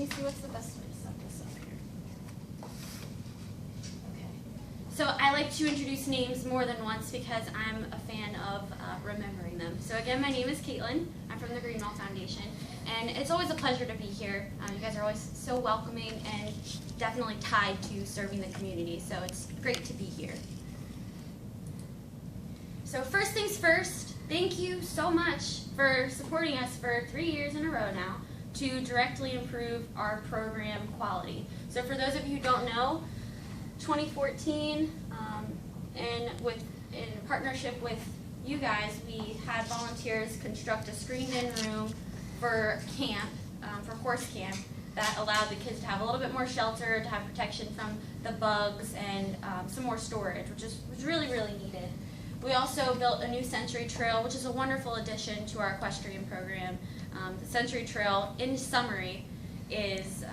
me see what's the best way to set this up here. Okay. So I like to introduce names more than once because I'm a fan of remembering them. So again, my name is Kaitlyn. I'm from the Greenwell Foundation, and it's always a pleasure to be here. You guys are always so welcoming and definitely tied to serving the community, so it's great to be here. So first things first, thank you so much for supporting us for 3 years in a row now to directly improve our program quality. So for those of you who don't know, 2014, in partnership with you guys, we had volunteers construct a screened-in room for camp, for horse camp, that allowed the kids to have a little bit more shelter, to have protection from the bugs, and some more storage, which was really, really needed. We also built a new Century Trail, which is a wonderful addition to our equestrian program. The Century Trail, in summary, is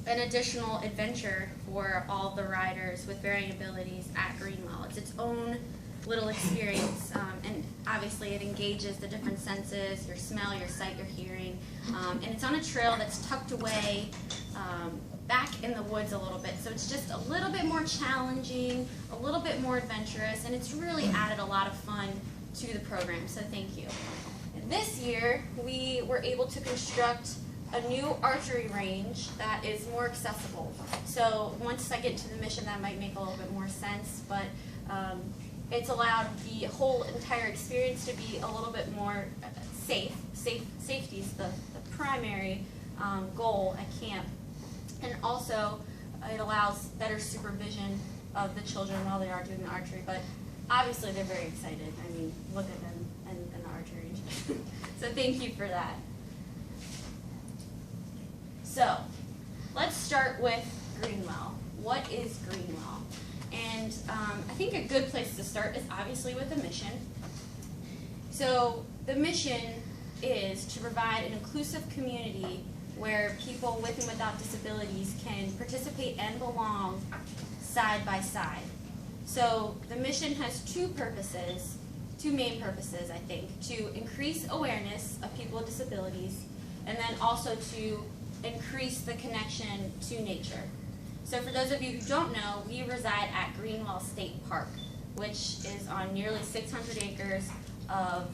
an additional adventure for all the riders with varying abilities at Greenwell. It's its own little experience, and obviously it engages the different senses, your smell, your sight, your hearing, and it's on a trail that's tucked away back in the woods a little bit, so it's just a little bit more challenging, a little bit more adventurous, and it's really added a lot of fun to the program, so thank you. And this year, we were able to construct a new archery range that is more accessible. So once I get to the mission, that might make a little bit more sense, but it's allowed the whole entire experience to be a little bit more safe. Safety is the primary goal at camp. And also, it allows better supervision of the children while they are doing the archery. But obviously, they're very excited. I mean, look at them and the archery range. So thank you for that. So let's start with Greenwell. What is Greenwell? And I think a good place to start is obviously with the mission. So the mission is to provide an inclusive community where people with and without disabilities can participate and belong side by side. So the mission has two main purposes, I think, to increase awareness of people with disabilities, and then also to increase the connection to nature. So for those of you who don't know, we reside at Greenwell State Park, which is on nearly 600 acres of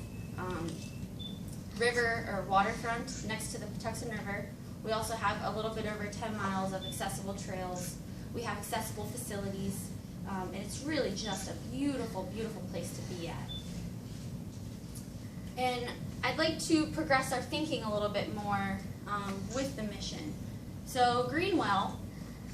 river or waterfront next to the Patuxent River. We also have a little bit over 10 miles of accessible trails. We have accessible facilities, and it's really just a beautiful, beautiful place to be at. And I'd like to progress our thinking a little bit more with the mission. So Greenwell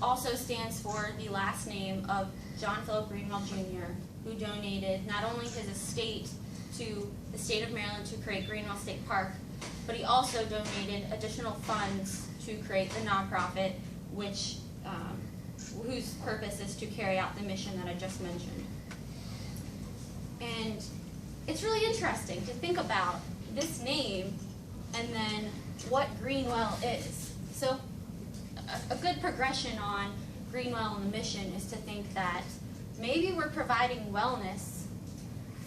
also stands for the last name of John Philip Greenwell Jr., who donated not only his estate to the state of Maryland to create Greenwell State Park, but he also donated additional funds to create the nonprofit, whose purpose is to carry out the mission that I just mentioned. And it's really interesting to think about this name and then what Greenwell is. So a good progression on Greenwell and the mission is to think that maybe we're providing wellness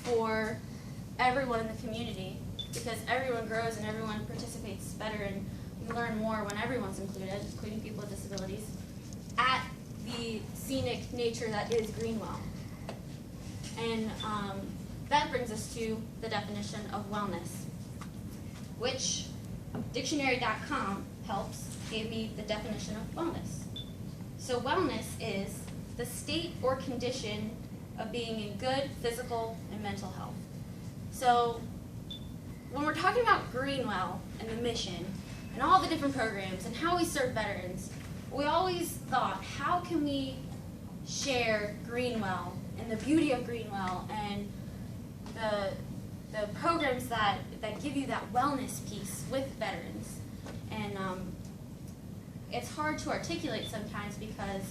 for everyone in the community, because everyone grows and everyone participates better, and we learn more when everyone's included, including people with disabilities, at the scenic nature that is Greenwell. And that brings us to the definition of wellness, which dictionary.com gave me the definition of wellness. So wellness is the state or condition of being in good physical and mental health. So when we're talking about Greenwell and the mission and all the different programs and how we serve veterans, we always thought, how can we share Greenwell and the beauty of Greenwell and the programs that give you that wellness piece with veterans? And it's hard to articulate sometimes, because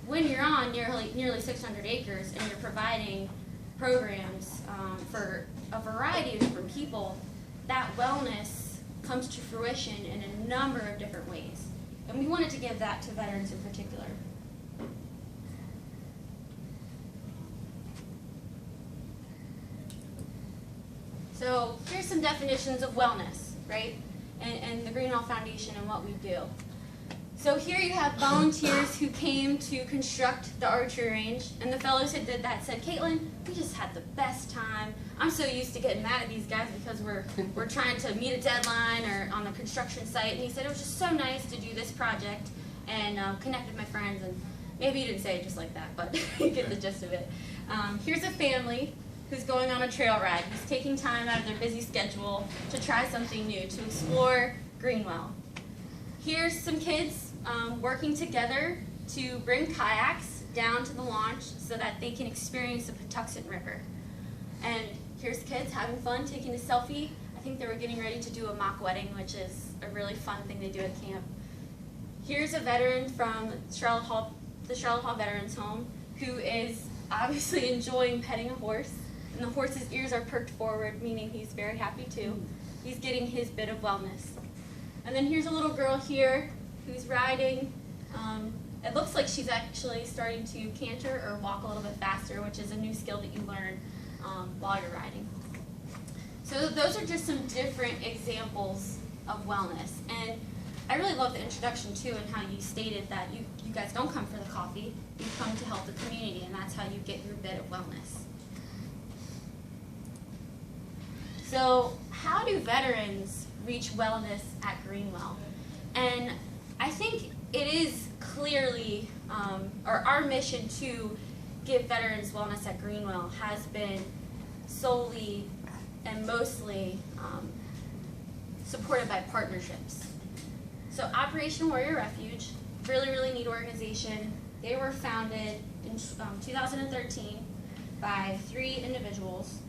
when you're on nearly 600 acres and you're providing programs for a variety of different people, that wellness comes to fruition in a number of different ways. And we wanted to give that to veterans in particular. So here's some definitions of wellness, right? and the Greenwell Foundation and what we do. So here you have volunteers who came to construct the archery range, and the fellows who did that said, "Kaitlyn, we just had the best time. I'm so used to getting mad at these guys because we're trying to meet a deadline or on the construction site." And he said it was just so nice to do this project and connect with my friends. And maybe he didn't say it just like that, but you get the gist of it. Here's a family who's going on a trail ride, who's taking time out of their busy schedule to try something new, to explore Greenwell. Here's some kids working together to bring kayaks down to the launch so that they can experience the Patuxent River. And here's kids having fun, taking a selfie. I think they were getting ready to do a mock wedding, which is a really fun thing they do at camp. Here's a veteran from the Charlotte Hall Veterans Home who is obviously enjoying petting a horse, and the horse's ears are perked forward, meaning he's very happy too. He's getting his bit of wellness. And then here's a little girl here who's riding. It looks like she's actually starting to canter or walk a little bit faster, which is a new skill that you learn while you're riding. So those are just some different examples of wellness. And I really love the introduction too, and how you stated that you guys don't come for the coffee, you come to help the community, and that's how you get your bit of wellness. So how do veterans reach wellness at Greenwell? And I think it is clearly, or our mission to give veterans wellness at Greenwell has been solely and mostly supported by partnerships. So Operation Warrior Refuge, really, really neat organization. They were founded in 2013 by 3 individuals.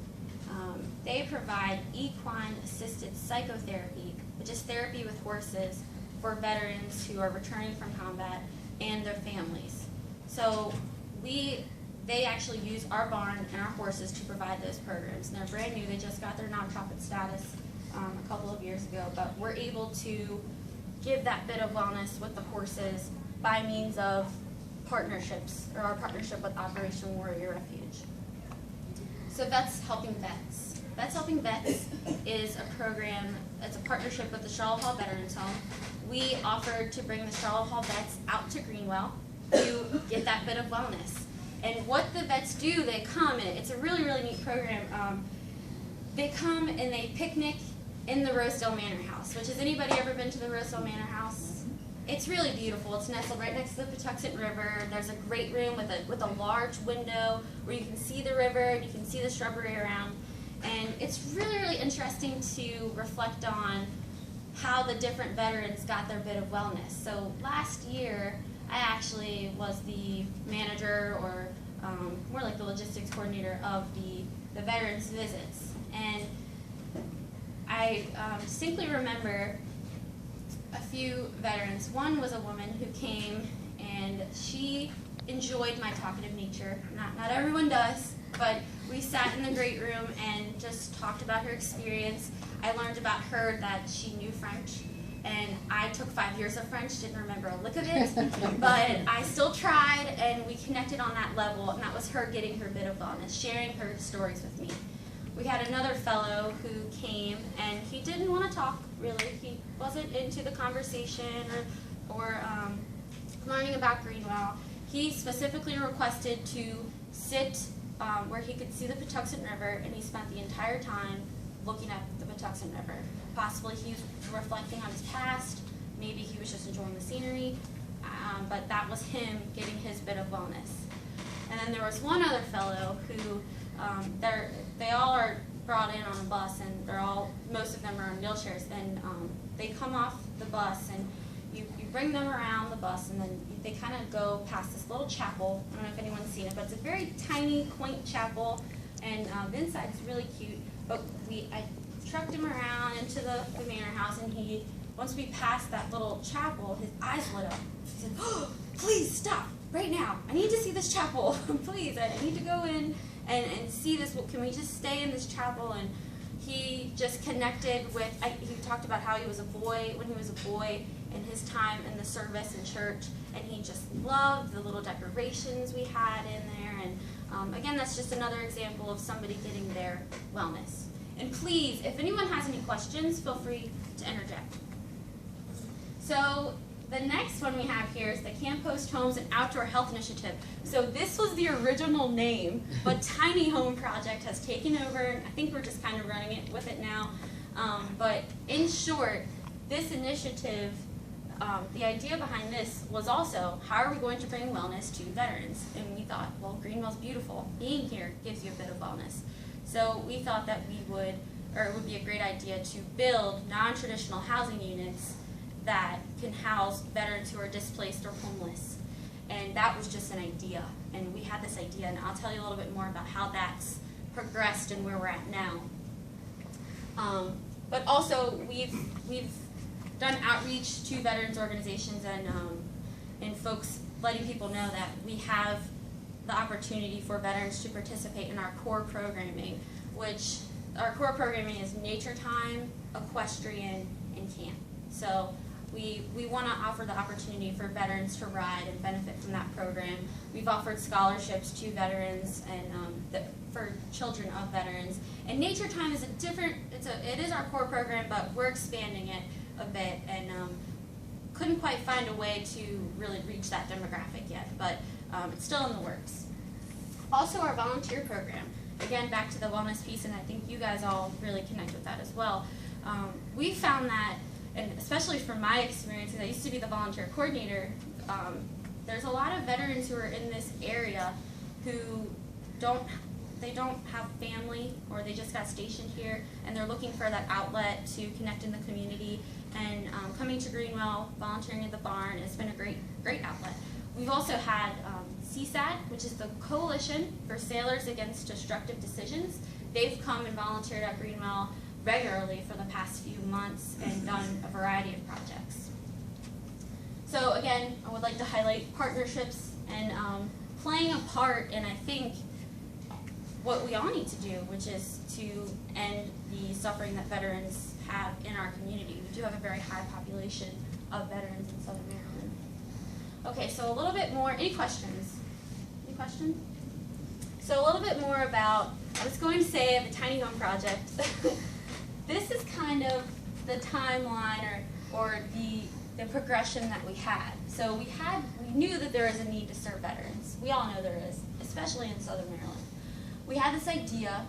They provide equine-assisted psychotherapy, which is therapy with horses for veterans who are returning from combat and their families. So they actually use our barn and our horses to provide those programs. And they're brand new. They just got their nonprofit status a couple of years ago. But we're able to give that bit of wellness with the horses by means of partnerships, or our partnership with Operation Warrior Refuge. So Vets Helping Vets. Vets Helping Vets is a program, it's a partnership with the Charlotte Hall Veterans Home. We offered to bring the Charlotte Hall vets out to Greenwell to get that bit of wellness. And what the vets do, they come, and it's a really, really neat program. They come and they picnic in the Rosedale Manor House, which has anybody ever been to the Rosedale Manor House? It's really beautiful. It's nestled right next to the Patuxent River. There's a great room with a large window where you can see the river and you can see the shrubbery around. And it's really, really interesting to reflect on how the different veterans got their bit of wellness. So last year, I actually was the manager, or more like the logistics coordinator of the veterans visits. And I distinctly remember a few veterans. One was a woman who came, and she enjoyed my talkative nature. Not everyone does, but we sat in the great room and just talked about her experience. I learned about her that she knew French, and I took 5 years of French, didn't remember a lick of it, but I still tried, and we connected on that level, and that was her getting her bit of wellness, sharing her stories with me. We had another fellow who came, and he didn't want to talk, really. He wasn't into the conversation or learning about Greenwell. He specifically requested to sit where he could see the Patuxent River, and he spent the entire time looking at the Patuxent River. Possibly he was reflecting on his past, maybe he was just enjoying the scenery, but that was him getting his bit of wellness. And then there was one other fellow who, they all are brought in on a bus, and most of them are in wheelchairs, and they come off the bus, and you bring them around the bus, and then they kind of go past this little chapel. I don't know if anyone's seen it, but it's a very tiny, quaint chapel, and the inside is really cute. But I trucked him around into the manor house, and once we passed that little chapel, his eyes lit up. He said, "Oh, please stop right now. I need to see this chapel. Please, I need to go in and see this. Can we just stay in this chapel?" And he just connected with, he talked about how he was a boy, when he was a boy, and his time in the service in church, and he just loved the little decorations we had in there. And again, that's just another example of somebody getting their wellness. And please, if anyone has any questions, feel free to to interject. So the next one we have here is the Camp Host Homes and Outdoor Health Initiative. So this was the original name, but Tiny Home Project has taken over, and I think we're just kind of running it with it now. But in short, this initiative, the idea behind this was also, how are we going to bring wellness to veterans? And we thought, well, Greenwell's beautiful. Being here gives you a bit of wellness. So we thought that it would be a great idea to build non-traditional housing units that can house veterans who are displaced or homeless. And that was just an idea. And we had this idea, and I'll tell you a little bit more about how that's progressed and where we're at now. But also, we've done outreach to veterans organizations and folks, letting people know that we have the opportunity for veterans to participate in our core programming, which our core programming is nature time, equestrian, and camp. So we want to offer the opportunity for veterans to ride and benefit from that program. We've offered scholarships to veterans and for children of veterans. And nature time is it is our core program, but we're expanding it a bit and couldn't quite find a way to really reach that demographic yet, but it's still in the works. Also, our volunteer program. Again, back to the wellness piece, and I think you guys all really connect with that as well. We found that, and especially from my experience, because I used to be the volunteer coordinator, there's a lot of veterans who are in this area who don't have family, or they just got stationed here, and they're looking for that outlet to connect in the community. And coming to Greenwell, volunteering at the barn, has been a great outlet. We've also had CSAD, which is the Coalition for Sailors Against Destructive Decisions. They've come and volunteered at Greenwell regularly for the past few months and done a variety of projects. So again, I would like to highlight partnerships and playing a part in, I think, what we all need to do, which is to end the suffering that veterans have in our community. We do have a very high population of veterans in Southern Maryland. Okay, so a little bit more, any questions? Any questions? So a little bit more about, I was going to say, the Tiny Home Project. This is kind of the timeline or the progression that we had. So we knew that there is a need to serve veterans. We all know there is, especially in Southern Maryland. We had this idea,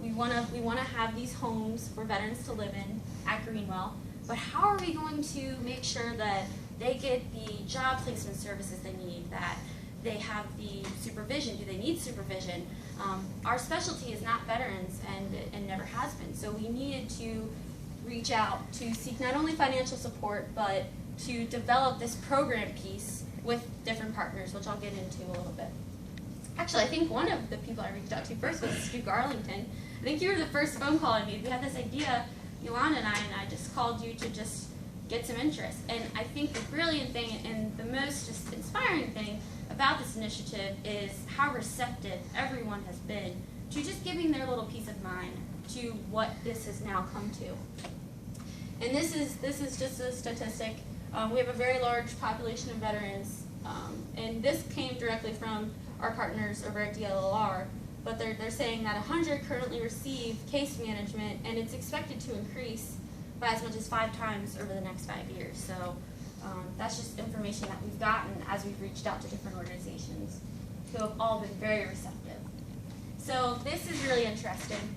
we want to have these homes for veterans to live in at Greenwell, but how are we going to make sure that they get the job placement services they need, that they have the supervision? Do they need supervision? Our specialty is not veterans, and never has been, so we needed to reach out to seek not only financial support, but to develop this program piece with different partners, which I'll get into a little bit. Actually, I think one of the people I reached out to first was Stu Garlington. I think you were the first phone call I made. We had this idea, Yolanda and I just called you to just get some interest. And I think the brilliant thing and the most just inspiring thing about this initiative is how receptive everyone has been to just giving their little peace of mind to what this has now come to. And this is just a statistic. We have a very large population of veterans, and this came directly from our partners over at DLLR, but they're saying that 100 currently receive case management, and it's expected to increase by as much as 5 times over the next 5 years. So that's just information that we've gotten as we've reached out to different organizations who have all been very receptive. So this is really interesting.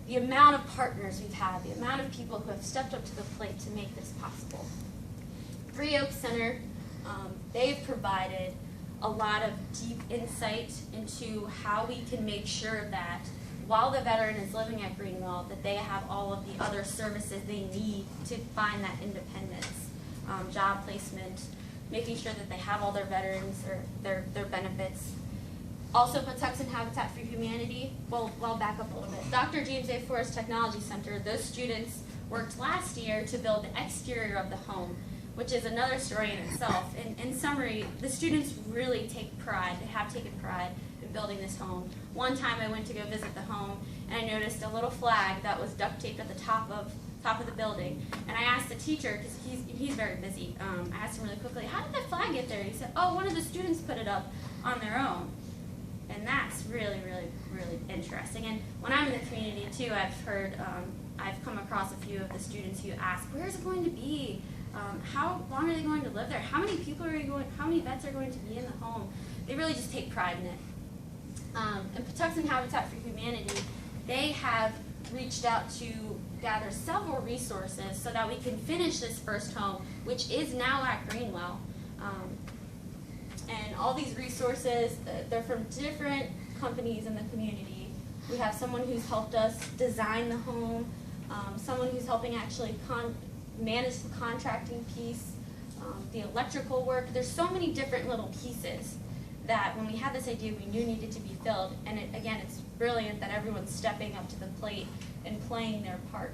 The amount of partners we've had, the amount of people who have stepped up to the plate to make this possible. Three Oaks Center, they've provided a lot of deep insight into how we can make sure that while the veteran is living at Greenwell, that they have all of the other services they need to find that independence, job placement, making sure that they have all their veterans or their benefits. Also, Patuxent Habitat for Humanity, well, I'll back up a little bit. Dr. James A. Forrest Technology Center, those students worked last year to build the exterior of the home, which is another story in itself. In summary, the students really take pride, they have taken pride in building this home. One time I went to go visit the home, and I noticed a little flag that was duct taped at the top of the building. And I asked the teacher, because he's very busy, I asked him really quickly, how did that flag get there? He said, oh, one of the students put it up on their own. And that's really, really, really interesting. And when I'm in the community too, I've heard I've come across a few of the students who ask, where is it going to be? How long are they going to live there? How many people are going? How many vets are going to be in the home? They really just take pride in it. And Patuxent Habitat for Humanity, they have reached out to gather several resources so that we can finish this first home, which is now at Greenwell. And all these resources, they're from different companies in the community. We have someone who's helped us design the home, someone who's helping actually manage the contracting piece, the electrical work. There's so many different little pieces that when we had this idea, we knew needed to be filled. And again, it's brilliant that everyone's stepping up to the plate and playing their part.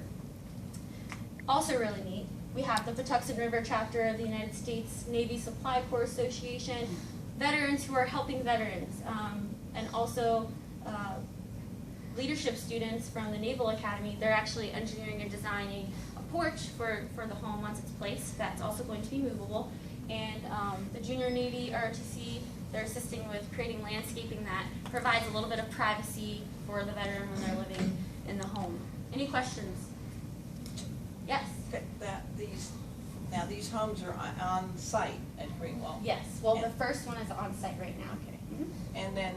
Also really neat, we have the Patuxent River chapter of the United States Navy Supply Corps Association, veterans who are helping veterans, and also leadership students from the Naval Academy. They're actually engineering and designing a porch for the home once it's placed. That's also going to be movable. And the Junior Navy ROTC, they're assisting with creating landscaping that provides a little bit of privacy for the veteran when they're living in the home. Any questions? Yes? Okay, now these homes are on site at Greenwell? Yes. Well, the first one is on site right now. Okay. Mm-hmm. And then,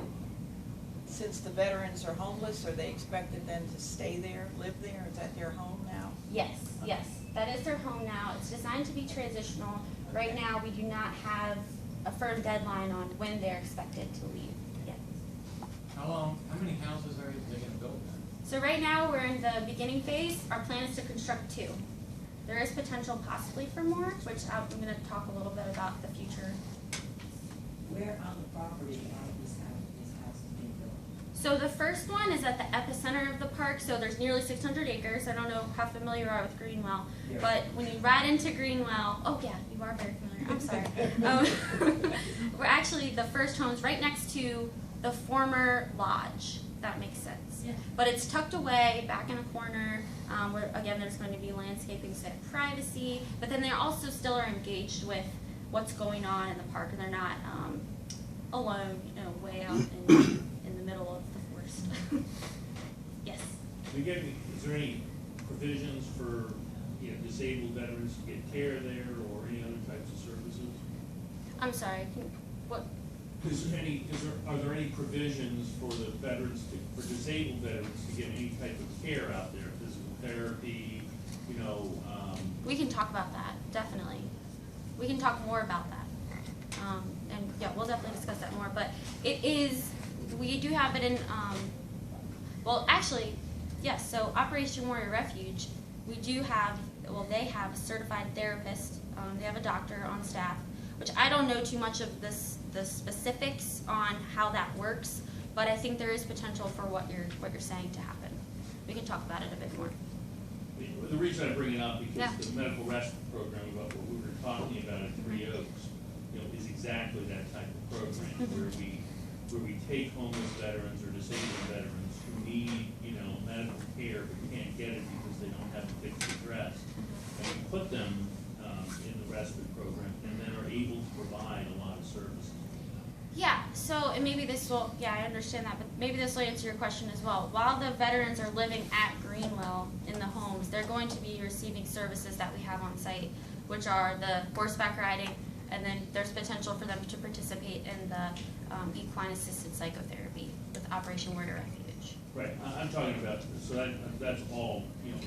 since the veterans are homeless, are they expected then to stay there, live there? Is that their home now? Yes, yes. That is their home now. It's designed to be transitional. Right now, we do not have a firm deadline on when they're expected to leave yet. How many houses are they going to build then? So right now, we're in the beginning phase. Our plan is to construct 2. There is potential possibly for more, which I'm going to talk a little bit about the future. Where on the property are these houses being built? So the first one is at the epicenter of the park, so there's nearly 600 acres. I don't know how familiar you are with Greenwell, Yeah. but when you ride into Greenwell, oh yeah, you are very familiar, I'm sorry. We're actually, the first home's right next to the former lodge, if that makes sense. Yeah. But it's tucked away back in a corner, where again there's going to be landscaping, so privacy, but then they also still are engaged with what's going on in the park, and they're not alone, way out in the middle of the forest. Yes. Is there any provisions for disabled veterans to get care there or any other types of services? I'm sorry. What? Are there any provisions for the veterans for disabled veterans to get any type of care out there, physical therapy? We can talk about that, definitely. We can talk more about that. And yeah, we'll definitely discuss that more. But we do have it in, well, actually, yes, so Operation Warrior Refuge, they have a certified therapist. They have a doctor on staff, which I don't know too much of the specifics on how that works, but I think there is potential for what you're saying to happen. We can talk about it a bit more. The reason I bring it up because Yeah. the medical respite program about what we were talking about at Three Oaks, is exactly that type of program where we take homeless veterans or disabled veterans who need medical care but can't get it because they don't have a fixed address, and we put them in the respite program and then are able to provide a lot of services. Yeah, so, and maybe this will, I understand that, but maybe this will answer your question as well. While the veterans are living at Greenwell in the homes, they're going to be receiving services that we have on site, which are the horseback riding, and then there's potential for them to participate in the equine assisted psychotherapy with Operation Warrior Refuge. Right, I'm talking about, so that's all,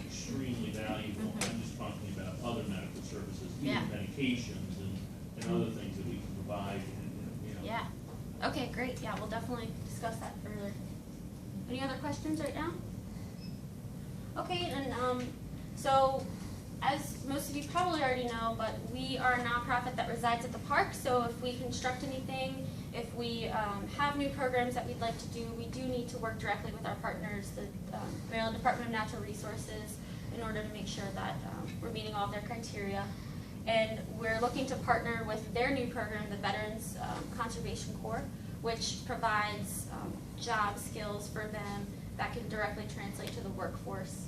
extremely valuable. I'm just talking about other medical services, even medications and other things that we can provide. Yeah. Okay, great. Yeah, we'll definitely discuss that further. Any other questions right now? Okay, and so as most of you probably already know, but we are a nonprofit that resides at the park, so if we construct anything, if we have new programs that we'd like to do, we do need to work directly with our partners, the Maryland Department of Natural Resources, in order to make sure that we're meeting all of their criteria. And we're looking to partner with their new program, the Veterans Conservation Corps, which provides job skills for them that can directly translate to the workforce.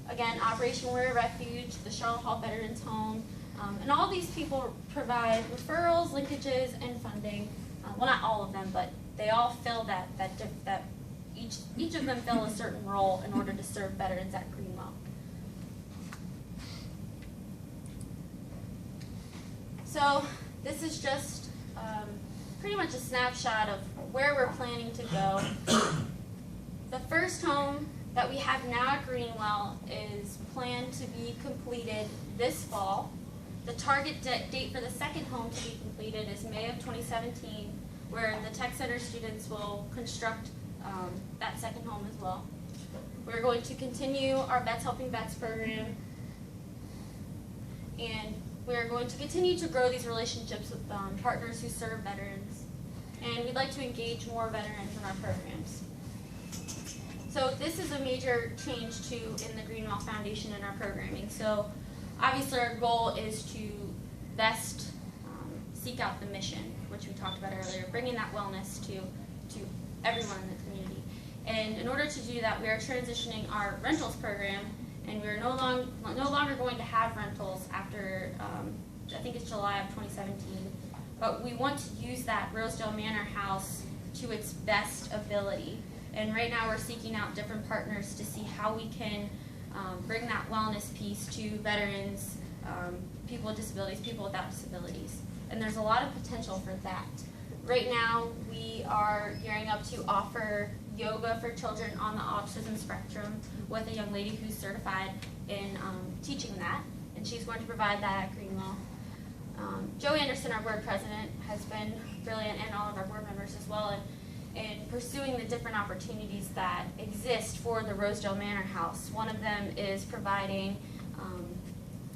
Again, Operation Warrior Refuge, the Charlotte Hall Veterans Home, and all these people provide referrals, linkages, and funding. Well, not all of them, but they all fill that each of them fill a certain role in order to serve veterans at Greenwell. So this is just pretty much a snapshot of where we're planning to go. The first home that we have now at Greenwell is planned to be completed this fall. The target date for the second home to be completed is May of 2017, where the Tech Center students will construct that second home as well. We're going to continue our Vets Helping Vets program, and we're going to continue to grow these relationships with partners who serve veterans. And we'd like to engage more veterans in our programs. So this is a major change too in the Greenwell Foundation and our programming. So obviously our goal is to best seek out the mission, which we talked about earlier, bringing that wellness to everyone in the community. And in order to do that, we are transitioning our rentals program, and we're no longer going to have rentals after, I think it's July of 2017. But we want to use that Rosedale Manor House to its best ability. And right now we're seeking out different partners to see how we can bring that wellness piece to veterans, people with disabilities, people without disabilities. And there's a lot of potential for that. Right now we are gearing up to offer yoga for children on the autism spectrum with a young lady who's certified in teaching that, and she's going to provide that at Greenwell. Joe Anderson, our board president, has been brilliant, and all of our board members as well, in pursuing the different opportunities that exist for the Rosedale Manor House. One of them is providing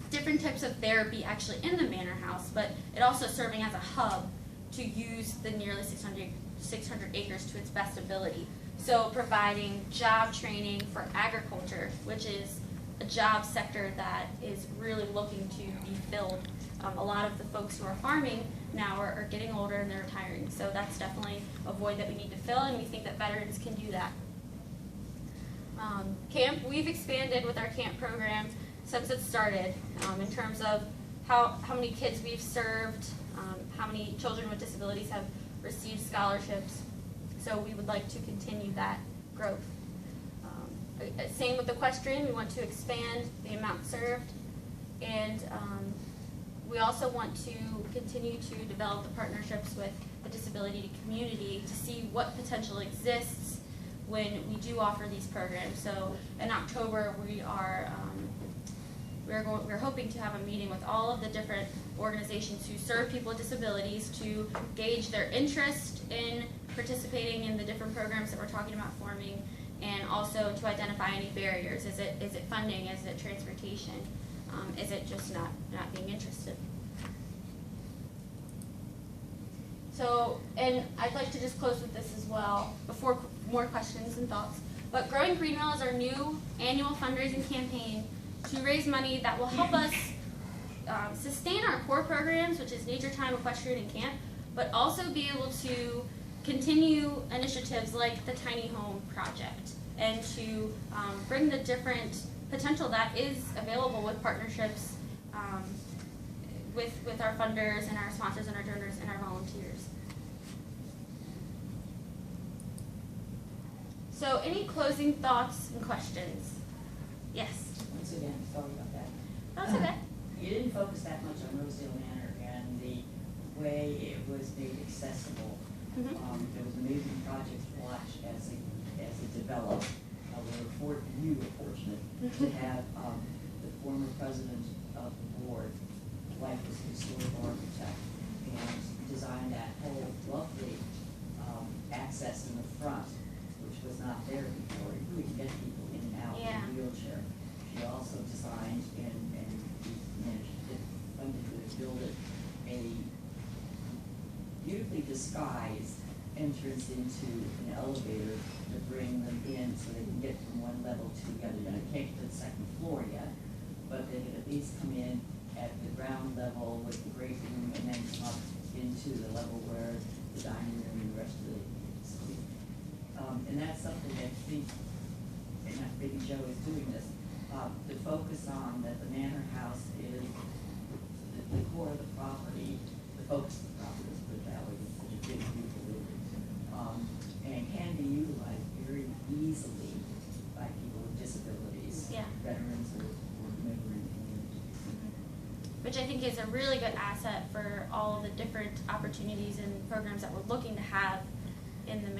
different types of therapy actually in the Manor House, but it also serving as a hub to use the nearly 600 acres to its best ability. So providing job training for agriculture, which is a job sector that is really looking to be filled. A lot of the folks who are farming now are getting older and they're retiring. So that's definitely a void that we need to fill, and we think that veterans can do that. Camp, we've expanded with our camp program since it started in terms of how many kids we've served, how many children with disabilities have received scholarships. So we would like to continue that growth. Same with equestrian, we want to expand the amount served, and we also want to continue to develop the partnerships with the disability community to see what potential exists when we do offer these programs. So in October we're hoping to have a meeting with all of the different organizations who serve people with disabilities to gauge their interest in participating in the different programs that we're talking about forming, and also to identify any barriers. Is it funding? Is it transportation? Is it just not being interested? So, and I'd like to just close with this as well, before more questions and thoughts. But Growing Greenwell is our new annual fundraising campaign to raise money that will help us sustain our core programs, which is Nature Time, Equestrian, and Camp, but also be able to continue initiatives like the Tiny Home Project, and to bring the different potential that is available with partnerships with our funders and our sponsors and our donors and our volunteers. So any closing thoughts and questions? Yes? Once again, sorry about that. That's okay. You didn't focus that much on Rosedale Manor and the way it was made accessible. Mhm. There was amazing projects to watch as it developed. You were fortunate to have the former president of the board, wife was a historical architect, and designed that whole lovely access in the front, which was not there before. You really could get people in and out in a wheelchair. She also designed and funded to build a beautifully disguised entrance into an elevator to bring them in so they can get from one level to the other. Now, they can't get to the second floor yet, but they can at least come in at the ground level with the great room and then come up into the level where the dining room and the rest of the sleep. And that's something that I think, and maybe Joe is doing this, to focus on that the manor house is the core of the property, the focus of the property, let's put it that way, it's such a big, beautiful building. And can be utilized very easily by people with disabilities, veterans, or whomever in the community. which I think is a really good asset for all of the different opportunities and programs that we're looking to have in the